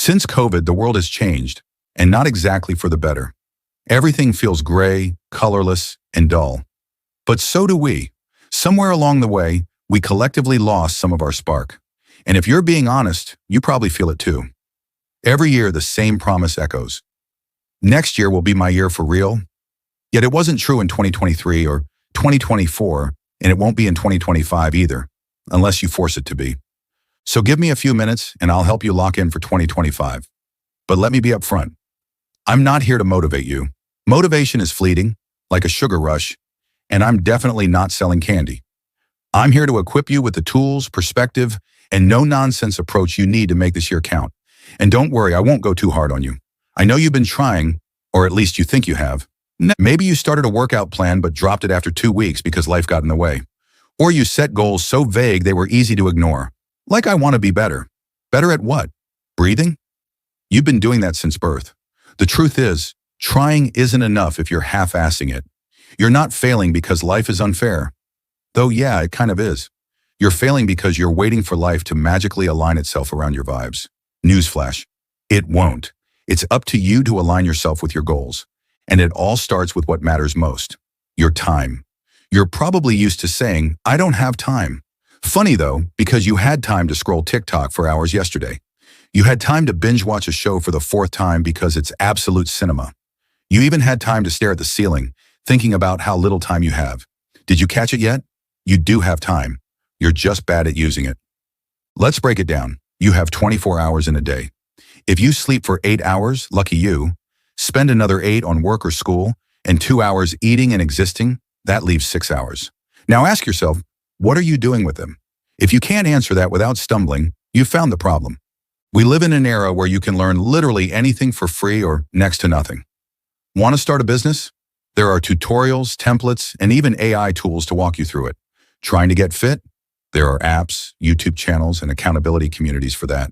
Since COVID, the world has changed, and not exactly for the better. Everything feels gray, colorless, and dull. But so do we. Somewhere along the way, we collectively lost some of our spark. And if you're being honest, you probably feel it too. Every year, the same promise echoes. Next year will be my year for real. Yet it wasn't true in 2023 or 2024, and it won't be in 2025 either, unless you force it to be. So give me a few minutes and I'll help you lock in for 2025. But let me be upfront. I'm not here to motivate you. Motivation is fleeting, like a sugar rush, and I'm definitely not selling candy. I'm here to equip you with the tools, perspective, and no-nonsense approach you need to make this year count. And don't worry, I won't go too hard on you. I know you've been trying, or at least you think you have. Maybe you started a workout plan but dropped it after 2 weeks because life got in the way. Or you set goals so vague they were easy to ignore. Like, I want to be better. Better at what? Breathing? You've been doing that since birth. The truth is, trying isn't enough if you're half-assing it. You're not failing because life is unfair. Though yeah, it kind of is. You're failing because you're waiting for life to magically align itself around your vibes. Newsflash. It won't. It's up to you to align yourself with your goals. And it all starts with what matters most. Your time. You're probably used to saying, I don't have time. Funny though, because you had time to scroll TikTok for hours yesterday. You had time to binge watch a show for the 4th time because it's absolute cinema. You even had time to stare at the ceiling, thinking about how little time you have. Did you catch it yet? You do have time. You're just bad at using it. Let's break it down. You have 24 hours in a day. If you sleep for 8 hours, lucky you. Spend another 8 on work or school, and 2 hours eating and existing, that leaves 6 hours. Now ask yourself, what are you doing with them? If you can't answer that without stumbling, you've found the problem. We live in an era where you can learn literally anything for free or next to nothing. Want to start a business? There are tutorials, templates, and even AI tools to walk you through it. Trying to get fit? There are apps, YouTube channels, and accountability communities for that.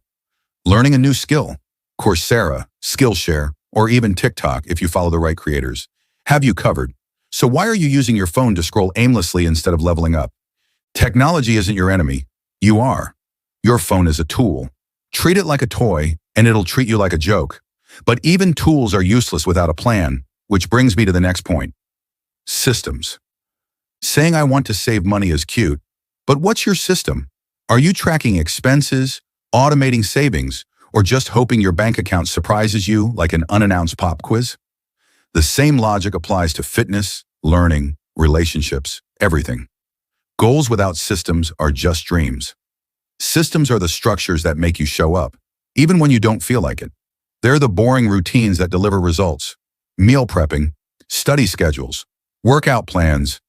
Learning a new skill? Coursera, Skillshare, or even TikTok if you follow the right creators. Have you covered. So why are you using your phone to scroll aimlessly instead of leveling up? Technology isn't your enemy. You are. Your phone is a tool. Treat it like a toy, and it'll treat you like a joke. But even tools are useless without a plan, which brings me to the next point. Systems. Saying I want to save money is cute, but what's your system? Are you tracking expenses, automating savings, or just hoping your bank account surprises you like an unannounced pop quiz? The same logic applies to fitness, learning, relationships, everything. Goals without systems are just dreams. Systems are the structures that make you show up, even when you don't feel like it. They're the boring routines that deliver results. Meal prepping, study schedules, workout plans.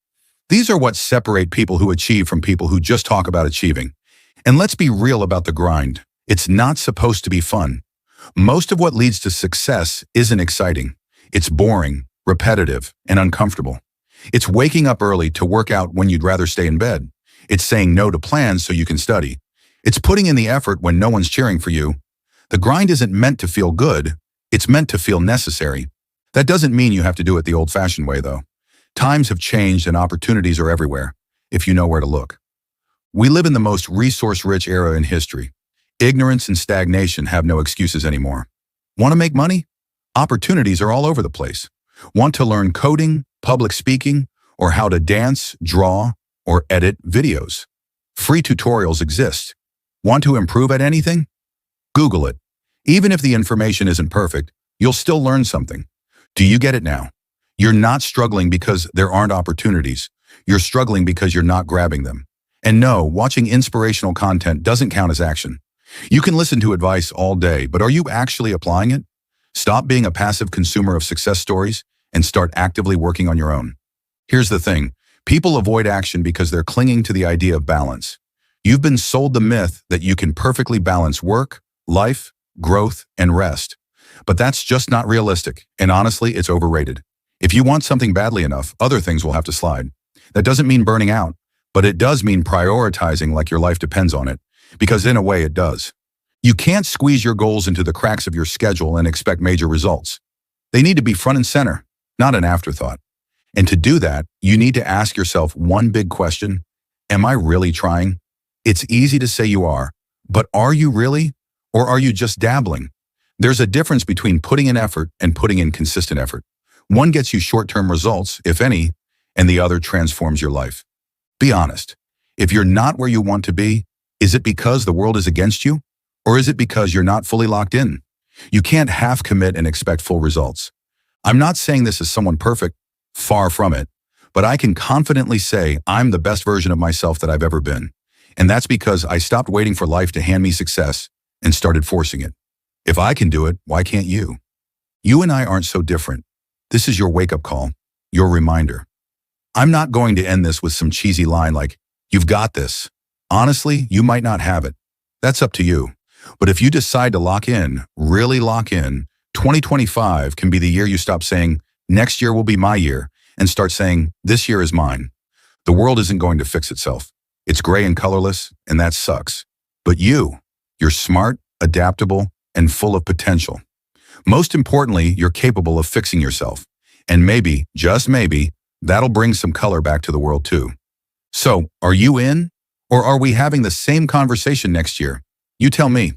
These are what separate people who achieve from people who just talk about achieving. And let's be real about the grind. It's not supposed to be fun. Most of what leads to success isn't exciting. It's boring, repetitive, and uncomfortable. It's waking up early to work out when you'd rather stay in bed. It's saying no to plans so you can study. It's putting in the effort when no one's cheering for you. The grind isn't meant to feel good. It's meant to feel necessary. That doesn't mean you have to do it the old-fashioned way, though. Times have changed and opportunities are everywhere, if you know where to look. We live in the most resource-rich era in history. Ignorance and stagnation have no excuses anymore. Want to make money? Opportunities are all over the place. Want to learn coding, public speaking, or how to dance, draw, or edit videos? Free tutorials exist. Want to improve at anything? Google it. Even if the information isn't perfect, you'll still learn something. Do you get it now? You're not struggling because there aren't opportunities. You're struggling because you're not grabbing them. And no, watching inspirational content doesn't count as action. You can listen to advice all day, but are you actually applying it? Stop being a passive consumer of success stories and start actively working on your own. Here's the thing. People avoid action because they're clinging to the idea of balance. You've been sold the myth that you can perfectly balance work, life, growth, and rest. But that's just not realistic, and honestly, it's overrated. If you want something badly enough, other things will have to slide. That doesn't mean burning out, but it does mean prioritizing like your life depends on it, because in a way it does. You can't squeeze your goals into the cracks of your schedule and expect major results. They need to be front and center, not an afterthought. And to do that, you need to ask yourself one big question. Am I really trying? It's easy to say you are, but are you really? Or are you just dabbling? There's a difference between putting in effort and putting in consistent effort. One gets you short-term results, if any, and the other transforms your life. Be honest. If you're not where you want to be, is it because the world is against you? Or is it because you're not fully locked in? You can't half commit and expect full results. I'm not saying this as someone perfect, far from it, but I can confidently say I'm the best version of myself that I've ever been. And that's because I stopped waiting for life to hand me success and started forcing it. If I can do it, why can't you? You and I aren't so different. This is your wake-up call, your reminder. I'm not going to end this with some cheesy line like, "You've got this." Honestly, you might not have it. That's up to you. But if you decide to lock in, really lock in, 2025 can be the year you stop saying, "Next year will be my year," and start saying, "This year is mine." The world isn't going to fix itself. It's gray and colorless, and that sucks. But you're smart, adaptable, and full of potential. Most importantly, you're capable of fixing yourself. And maybe, just maybe, that'll bring some color back to the world too. So, are you in? Or are we having the same conversation next year? You tell me.